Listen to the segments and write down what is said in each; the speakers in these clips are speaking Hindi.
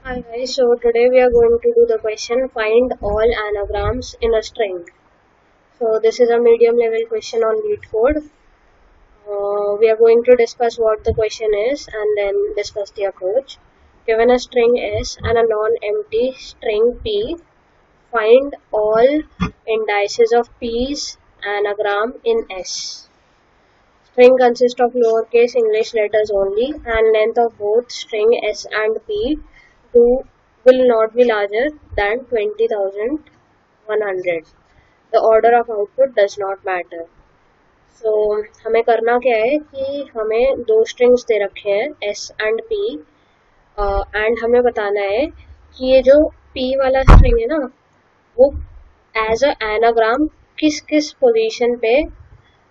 Hi guys, so today we are going to do the question find all anagrams in a string. So this is a medium level question on LeetCode. We are going to discuss what the question is and then discuss the approach. Given a string S and a non-empty string P, find all indices of P's anagram in S. String consists of lowercase English letters only, and length of both string S and P do, will not be larger than 20,100. The order of output does not matter. So हमें करना क्या है कि हमें दो स्ट्रिंग्स दे रखे हैं S एंड P एंड हमें बताना है कि ये जो P वाला स्ट्रिंग है ना वो एज अ एनाग्राम किस किस पोजीशन पे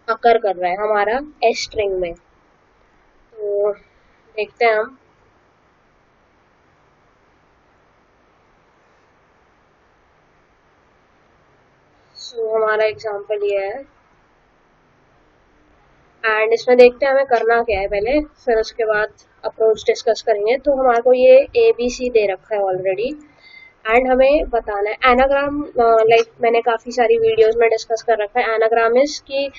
अकर कर रहा है हमारा एस स्ट्रिंग में। तो देखते हैं हम। हमारा एग्जांपल ये है एंड इसमें देखते हैं हमें करना क्या है पहले, फिर उसके बाद अप्रोच डिस्कस करेंगे। तो हमारे को ये ए बी सी दे रखा है ऑलरेडी एंड हमें बताना है एनाग्राम। लाइक मैंने काफ़ी सारी वीडियोस में डिस्कस कर रखा है एनाग्राम इज कि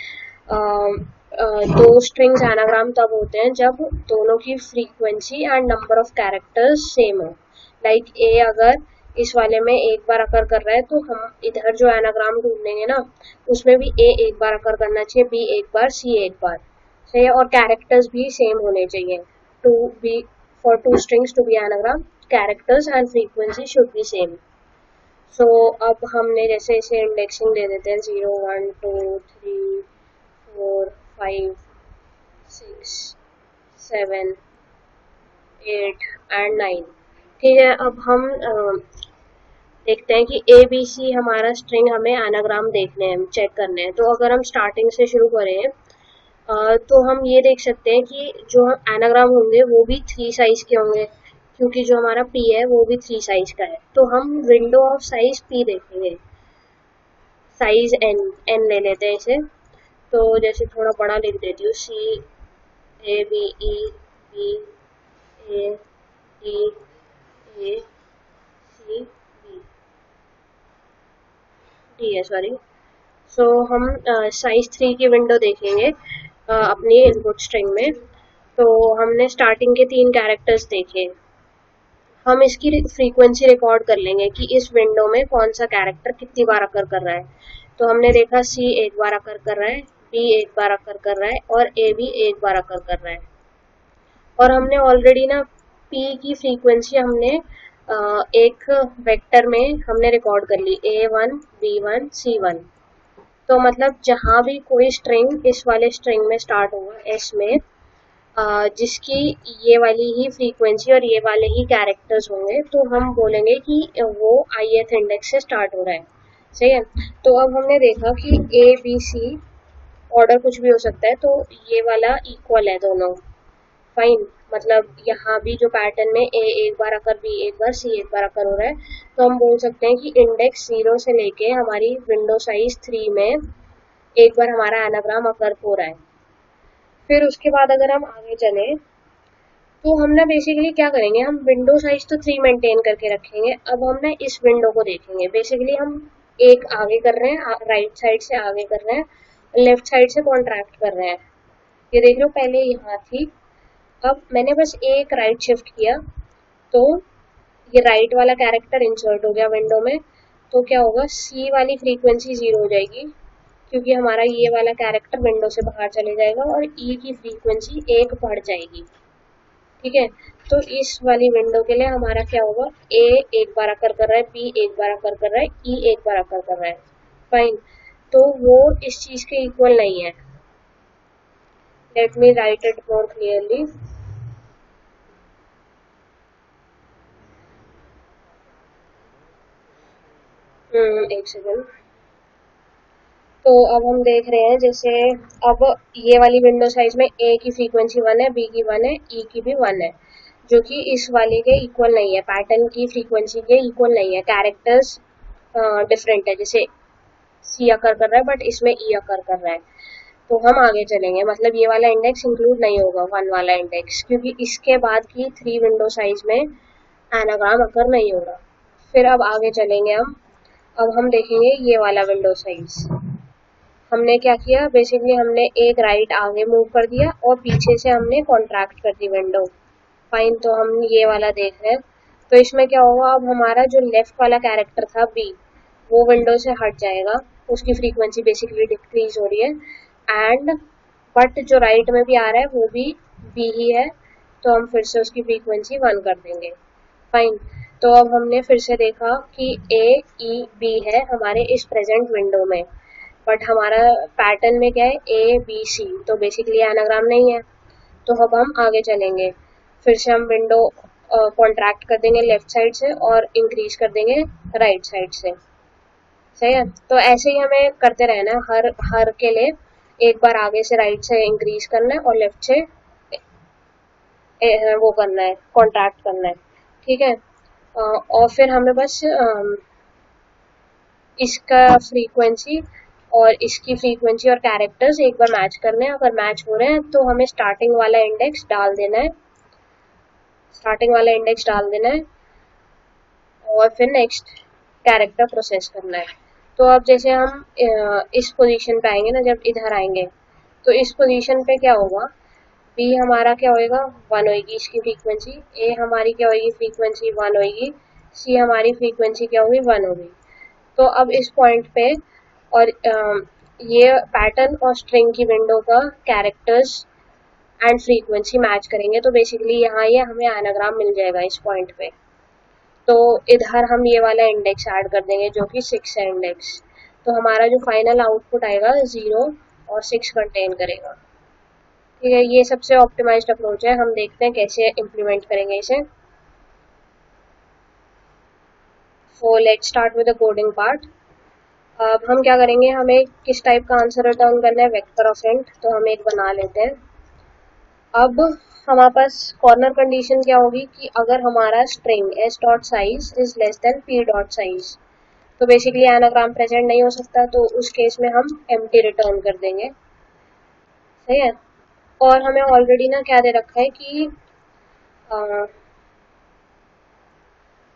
दो स्ट्रिंग्स एनाग्राम तब होते हैं जब दोनों की frequency and number of characters same हो। लाइक ए अगर इस वाले में एक बार अकर कर रहा है तो हम इधर जो एनाग्राम ढूंढेंगे ना उसमें भी ए एक बार अकर करना चाहिए, बी एक बार, सी एक बार, सही है। और कैरेक्टर्स भी सेम होने चाहिए to be for two strings to be anagram, characters and frequency should be same. So अब हमने जैसे इसे इंडेक्सिंग दे देते हैं 0 1 2 3 4 5 6 7 8 एंड 9। ठीक है, अब हम देखते हैं कि ए बी सी हमारा स्ट्रिंग हमें एनाग्राम देखने हैं, चेक करने हैं। तो अगर हम स्टार्टिंग से शुरू करें तो हम ये देख सकते हैं कि जो एनाग्राम होंगे वो भी 3 साइज के होंगे, क्योंकि जो हमारा पी है वो भी 3 साइज का है। तो हम विंडो ऑफ साइज पी देखेंगे, साइज एन ले लेते हैं इसे। तो जैसे थोड़ा बड़ा लिख देती हूँ, C A B E B A D A C B D है, सॉरी। सो हम साइज 3 की विंडो देखेंगे अपनी इनपुट स्ट्रिंग में। तो हमने स्टार्टिंग के 3 कैरेक्टर्स देखे, हम इसकी फ्रीक्वेंसी रिकॉर्ड कर लेंगे कि इस विंडो में कौन सा कैरेक्टर कितनी बार अकर कर रहा है। तो हमने देखा सी एक बार अकर कर रहा है, बी एक बार अकर कर रहा है और ए भी एक बार अकर कर रहा है। और हमने ऑलरेडी ना पी की फ्रीक्वेंसी हमने एक वेक्टर में हमने रिकॉर्ड कर ली, A1 B1 C1। तो मतलब जहाँ भी कोई स्ट्रिंग इस वाले स्ट्रिंग में स्टार्ट होगा एस में जिसकी ये वाली ही फ्रीक्वेंसी और ये वाले ही कैरेक्टर्स होंगे तो हम बोलेंगे कि वो ith इंडेक्स से स्टार्ट हो रहा है, सही है। तो अब हमने देखा कि ए बी सी ऑर्डर कुछ भी हो सकता है, तो ये वाला इक्वल है दोनों, फाइन। मतलब यहाँ भी जो पैटर्न में ए एक बार आकर बी एक बार सी एक बार आकर हो रहा है, तो हम बोल सकते हैं कि इंडेक्स 0 से लेके हमारी विंडो साइज 3 में एक बार हमारा एनाग्राम अकर हो रहा है। फिर उसके बाद अगर हम आगे चले तो हम ना बेसिकली क्या करेंगे, हम विंडो साइज तो 3 मेंटेन करके रखेंगे। अब हम ना इस विंडो को देखेंगे, बेसिकली हम एक आगे कर रहे हैं, राइट साइड से आगे कर रहे हैं, लेफ्ट साइड से कॉन्ट्रैक्ट कर रहे हैं। ये देख लो, पहले यहाँ थी, अब मैंने बस एक राइट शिफ्ट किया तो ये राइट वाला कैरेक्टर इंसर्ट हो गया विंडो में। तो क्या होगा, सी वाली फ्रीक्वेंसी 0 हो जाएगी क्योंकि हमारा ये वाला कैरेक्टर विंडो से बाहर चले जाएगा और ई की फ्रीक्वेंसी 1 बढ़ जाएगी। ठीक है, तो इस वाली विंडो के लिए हमारा क्या होगा, ए एक बार आकर कर रहा है, बी एक बार आकर कर रहा है, ई एक बार आकर कर रहा है, फाइन। तो वो इस चीज के इक्वल नहीं है। Let me right it more clearly. एक सेकेंड। तो अब हम देख रहे हैं जैसे अब ये वाली विंडो साइज में ए की फ्रीक्वेंसी 1 है, बी की 1 है, ई की भी 1 है, जो कि इस वाले के इक्वल नहीं है, पैटर्न की फ्रीक्वेंसी के इक्वल नहीं है। कैरेक्टर्स डिफरेंट है, जैसे सी अकर कर रहा है बट इसमें ई अकर कर रहा है। तो हम आगे चलेंगे, मतलब ये वाला इंडेक्स इंक्लूड नहीं होगा 1 वाला इंडेक्स, क्योंकि इसके बाद की 3 विंडो साइज में एनाग्राम अगर नहीं होगा। फिर अब आगे चलेंगे हम। अब हम देखेंगे ये वाला विंडो साइज। हमने क्या किया, बेसिकली हमने एक राइट आगे मूव कर दिया और पीछे से हमने कॉन्ट्रैक्ट कर दी विंडो। फाइन, तो हम ये वाला देख रहे हैं। तो इसमें क्या होगा, अब हमारा जो लेफ्ट वाला कैरेक्टर था बी, वो विंडो से हट जाएगा, उसकी फ्रीक्वेंसी बेसिकली डिक्रीज हो रही है। एंड बट जो राइट में भी आ रहा है वो भी बी ही है, तो हम फिर से उसकी फ्रीक्वेंसी 1 कर देंगे। फाइन, तो अब हमने फिर से देखा कि ए ई बी है हमारे इस प्रेजेंट विंडो में, बट हमारा पैटर्न में क्या है, ए बी सी, तो बेसिकली एनाग्राम नहीं है। तो अब हम आगे चलेंगे, फिर से हम विंडो कॉन्ट्रैक्ट कर देंगे लेफ्ट साइड से और इंक्रीज कर देंगे राइट साइड से। सही है, तो ऐसे ही हमें करते रहना है, हर हर के लिए एक बार आगे से राइट से इंक्रीज करना है और लेफ्ट से वो करना है, कॉन्ट्रैक्ट करना है। ठीक है, और फिर हमें बस इसका फ्रीक्वेंसी और इसकी फ्रीक्वेंसी और कैरेक्टर्स एक बार मैच करने हैं। अगर मैच हो रहे हैं तो हमें स्टार्टिंग वाला इंडेक्स डाल देना है, स्टार्टिंग वाला इंडेक्स डाल देना है और फिर नेक्स्ट कैरेक्टर प्रोसेस करना है। तो अब जैसे हम इस पोजीशन पे आएंगे ना, जब इधर आएंगे तो इस पोजीशन पे क्या होगा, बी हमारा क्या होएगा, 1 होएगी इसकी फ्रीक्वेंसी, ए हमारी क्या होगी फ्रीक्वेंसी 1 होएगी, सी हमारी फ्रीक्वेंसी क्या होगी 1 होगी। तो अब इस पॉइंट पे और ये पैटर्न और स्ट्रिंग की विंडो का कैरेक्टर्स एंड फ्रीक्वेंसी मैच करेंगे, तो बेसिकली यहाँ ये हमें एनाग्राम मिल जाएगा इस पॉइंट पे। तो इधर हम ये वाला इंडेक्स ऐड कर देंगे जो कि 6 है इंडेक्स, तो हमारा जो फाइनल आउटपुट आएगा 0 और 6 कंटेन करेगा। ठीक है, ये सबसे ऑप्टिमाइज्ड अप्रोच है, हम देखते हैं कैसे इम्प्लीमेंट करेंगे इसे। So let's start with the coding part. अब हम क्या करेंगे, हमें किस टाइप का आंसर रिटर्न करना है, वेक्टर ऑफ इंट, तो हम एक बना लेते हैं। अब हमारे पास कॉर्नर कंडीशन क्या होगी कि अगर हमारा string S dot size is less then P dot size, तो बेसिकली एनाग्राम प्रेजेंट नहीं हो सकता, तो उस केस में हम एम्प्टी रिटर्न कर देंगे। सही है, और हमें ऑलरेडी ना क्या दे रखा है कि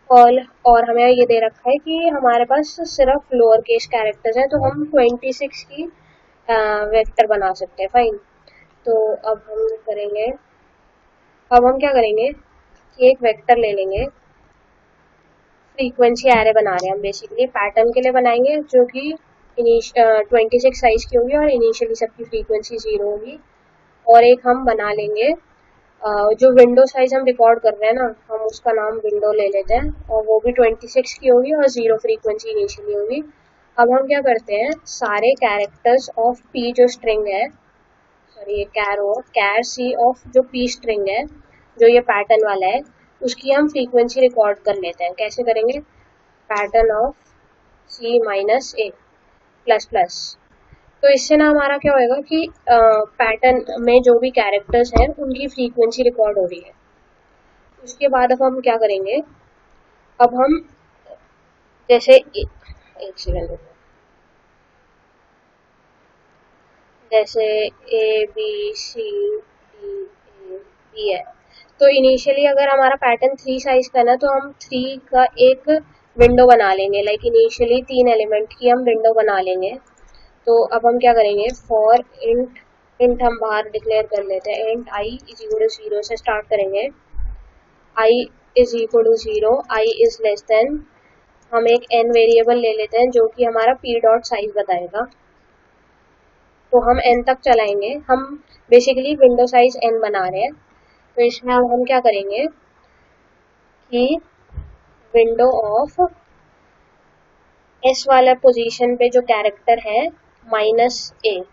और हमें ये दे रखा है कि हमारे पास सिर्फ लोअर केस कैरेक्टर्स हैं, तो हम 26 की वेक्टर बना सकते हैं। फाइन, तो अब हम क्या करेंगे कि एक वेक्टर ले लेंगे, फ्रीक्वेंसी एरे बना रहे हैं हम, बेसिकली पैटर्न के लिए बनाएंगे जो कि 26 साइज की होगी और इनिशियली सबकी फ्रीक्वेंसी 0 होगी। और एक हम बना लेंगे जो विंडो साइज हम रिकॉर्ड कर रहे हैं ना, हम उसका नाम विंडो ले लेते हैं और वो भी 26 की होगी और 0 फ्रीक्वेंसी इनिशियली होगी। अब हम क्या करते हैं, सारे कैरेक्टर्स ऑफ पी जो स्ट्रिंग है, सॉरी ये कैर सी ऑफ जो पी स्ट्रिंग है, जो ये पैटर्न वाला है, उसकी हम फ्रीक्वेंसी रिकॉर्ड कर लेते हैं। कैसे करेंगे, pattern of C minus A plus plus, तो इससे ना हमारा क्या होएगा कि पैटर्न में जो भी कैरेक्टर्स हैं उनकी फ्रीक्वेंसी रिकॉर्ड हो रही है। उसके बाद अब हम क्या करेंगे, अब हम जैसे एक सेकेंड, जैसे A B C D A B है, तो इनिशियली अगर हमारा पैटर्न 3 साइज का ना, तो हम 3 का एक विंडो बना लेंगे, लाइक इनिशियली 3 एलिमेंट की हम विंडो बना लेंगे। तो अब हम क्या करेंगे, फॉर इंट हम बाहर डिक्लेयर कर लेते हैं, int i is equal to 0 से स्टार्ट करेंगे, i is equal to 0, i is less than, हम एक एन वेरिएबल ले लेते हैं जो कि हमारा पी डॉट साइज बताएगा, तो हम एन तक चलाएंगे। हम बेसिकली विंडो साइज एन बना रहे हैं, तो इसमें अब हम क्या करेंगे कि विंडो ऑफ एस वाला पोजीशन पे जो कैरेक्टर है -a, -a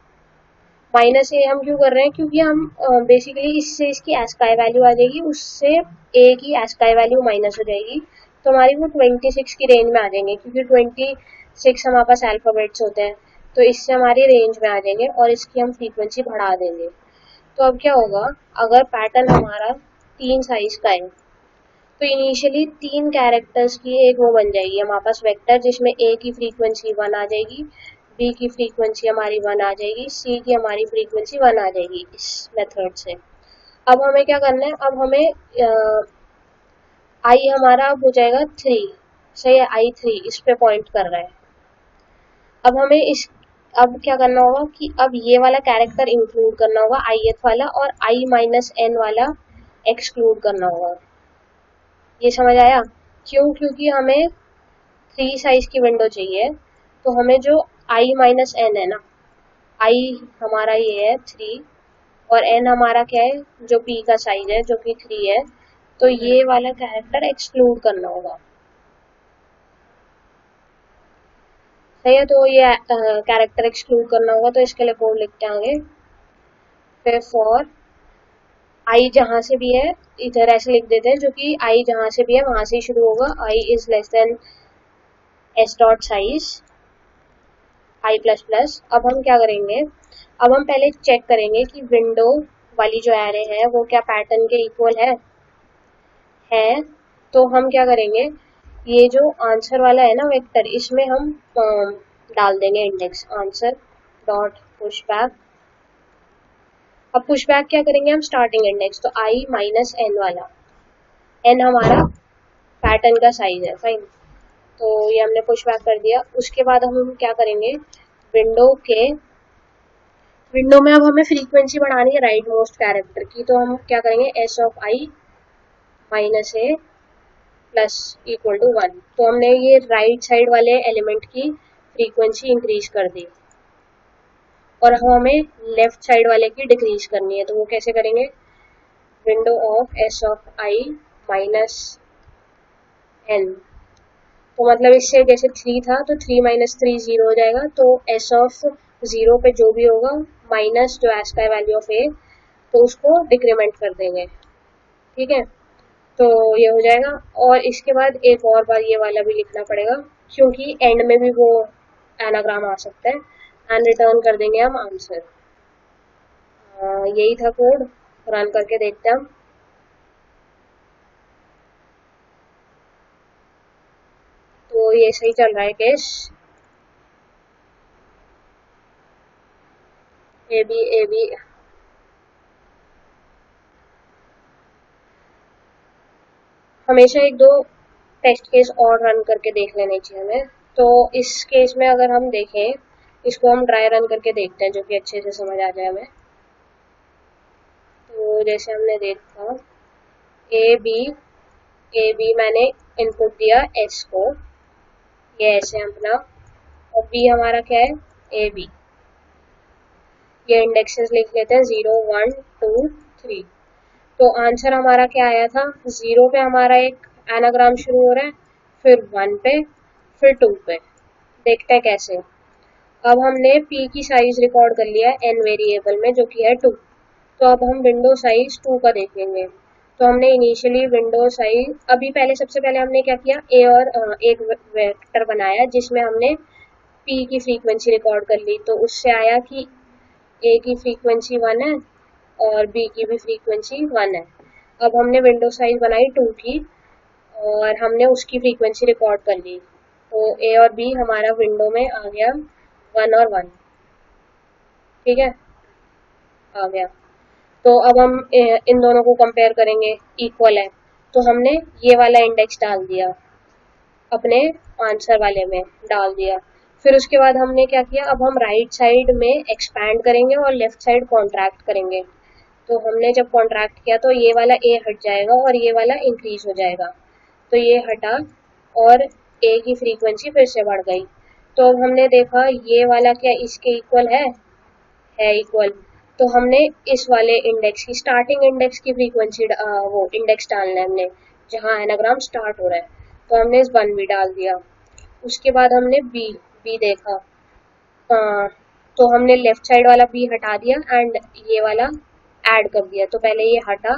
हम क्यों कर रहे हैं, क्योंकि हम बेसिकली इससे इसकी एस्काई वैल्यू आ जाएगी, उससे a की एस्काई वैल्यू माइनस हो जाएगी, तो हमारी वो 26 की रेंज में आ जाएंगे, क्योंकि 26 हमारे पास अल्फाबेट्स होते हैं, तो इससे हमारी रेंज में आ जाएंगे और इसकी हम फ्रीक्वेंसी बढ़ा देंगे। तो अब क्या होगा, अगर पैटर्न हमारा 3 साइज का है, तो इनिशियली 3 कैरेक्टर्स की एक वो बन जाएगी हमारे पास वेक्टर, जिसमें ए की फ्रीक्वेंसी 1 आ जाएगी, बी की फ्रीक्वेंसी हमारी 1 आ जाएगी, सी की हमारी फ्रीक्वेंसी 1 आ जाएगी, इस मेथड से। अब हमें क्या करना है, अब हमें आई हमारा अब हो जाएगा 3, सही है, I3 इस पे पॉइंट कर रहा है। अब हमें इस अब क्या करना होगा कि अब ये वाला कैरेक्टर इंक्लूड करना होगा, ith वाला, और I-n वाला एक्सक्लूड करना होगा। ये समझ आया? क्यों? क्योंकि हमें 3 साइज की विंडो चाहिए, तो हमें जो I-n है ना, I हमारा ये है 3 और n हमारा क्या है, जो p का साइज है जो कि 3 है, तो ये वाला कैरेक्टर एक्सक्लूड करना होगा। सही है, तो ये कैरेक्टर एक्सक्लूड करना होगा, तो इसके लिए कोड लिखते हैं आगे। फिर फॉर आई जहां से भी है, इधर ऐसे लिख देते हैं, जो कि आई जहां से भी है वहां से ही शुरू होगा, i is less than s dot size i plus plus. अब हम क्या करेंगे, अब हम पहले चेक करेंगे कि विंडो वाली जो एरे है वो क्या पैटर्न के इक्वल है। तो हम क्या करेंगे, ये जो आंसर वाला है ना वेक्टर, इसमें हम डाल देंगे index answer dot push back. अब पुश बैक क्या करेंगे हम, स्टार्टिंग इंडेक्स, तो I-n वाला, n हमारा पैटर्न का साइज है, फाइन। तो ये हमने पुश बैक कर दिया। उसके बाद हम क्या करेंगे, विंडो में अब हमें फ्रीक्वेंसी बढ़ानी है राइट मोस्ट कैरेक्टर की, तो हम क्या करेंगे, s of I minus A plus equal to 1। तो हमने ये राइट साइड वाले एलिमेंट की फ्रीक्वेंसी इंक्रीज कर दी, और हमें लेफ्ट साइड वाले की डिक्रीज करनी है। तो वो कैसे करेंगे, window of s of I minus n, तो मतलब इससे जैसे 3 था तो 3 माइनस 3 0 हो जाएगा, तो s ऑफ 0 पे जो भी होगा माइनस जो एस का वैल्यू ऑफ a, तो उसको डिक्रीमेंट कर देंगे। ठीक है, तो ये हो जाएगा। और इसके बाद एक और बार ये वाला भी लिखना पड़ेगा, क्योंकि एंड में भी वो एनाग्राम आ सकता है, एंड रिटर्न कर देंगे हम आंसर। यही था कोड, रन करके देखते हैं हम। तो ये सही चल रहा है केस, ए बी। हमेशा एक दो टेस्ट केस और रन करके देख लेने चाहिए हमें। तो इस केस में अगर हम देखें, इसको हम ड्राई रन करके देखते हैं, जो कि अच्छे से समझ आ जाए हमें। तो जैसे हमने देखा, ए बी मैंने इनपुट दिया एस को, ये ऐसे अपना, और बी हमारा क्या है, ए बी। ये इंडेक्सेस लिख लेते हैं 0 1 2 3। तो आंसर हमारा क्या आया था, 0 पे हमारा एक एनाग्राम शुरू हो रहा है, फिर 1 पे, फिर 2 पे। देखते हैं कैसे। अब हमने p की साइज रिकॉर्ड कर लिया है n वेरिएबल में, जो कि है 2। तो अब हम विंडो साइज 2 का देखेंगे। तो हमने इनिशियली विंडो साइज, अभी पहले सबसे पहले हमने क्या किया, a और एक वेक्टर बनाया जिसमें हमने p की फ्रीक्वेंसी रिकॉर्ड कर ली। तो उससे आया कि a की फ्रीक्वेंसी 1 है और b की भी फ्रीक्वेंसी 1 है। अब हमने विंडो साइज बनाई 2 की, और हमने उसकी फ्रीक्वेंसी रिकॉर्ड कर ली। तो a और b हमारा विंडो में आ गया 1 और 1। ठीक है, आ गया। तो अब हम इन दोनों को कंपेयर करेंगे, इक्वल है, तो हमने ये वाला इंडेक्स डाल दिया, अपने आंसर वाले में डाल दिया। फिर उसके बाद हमने क्या किया, अब हम राइट साइड में एक्सपैंड करेंगे और लेफ्ट साइड कॉन्ट्रैक्ट करेंगे। तो हमने जब कॉन्ट्रैक्ट किया तो ये वाला ए हट जाएगा और ये वाला इंक्रीज हो जाएगा, तो ये हटा और ए की फ्रीक्वेंसी फिर से बढ़ गई। तो अब हमने देखा ये वाला क्या इसके इक्वल है इक्वल। तो हमने इस वाले इंडेक्स की, स्टार्टिंग इंडेक्स की फ्रीक्वेंसी वो इंडेक्स डालना है हमने, जहाँ एनाग्राम स्टार्ट हो रहा है। तो हमने इस 1 भी डाल दिया। उसके बाद हमने बी देखा, तो हमने लेफ्ट साइड वाला बी हटा दिया एंड ये वाला ऐड कर दिया। तो पहले ये हटा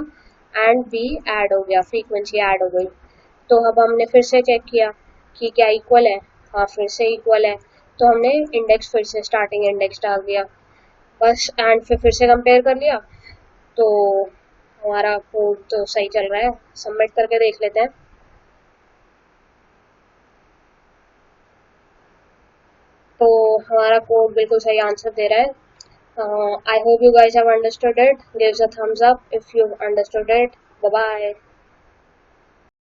एंड बी ऐड हो गया, फ्रीक्वेंसी ऐड हो गई। तो अब हमने फिर से चेक किया कि क्या इक्वल है, हाँ फिर से इक्वल है। तो हमने इंडेक्स फिर से स्टार्टिंग इंडेक्स डाल दिया बस, एंड फिर से कंपेयर कर लिया। तो हमारा कोड तो सही चल रहा है, सबमिट करके देख लेते हैं। तो हमारा कोड बिल्कुल सही आंसर दे रहा है। I hope you guys have understood it. Gives a thumbs up if you've understood it. Bye bye.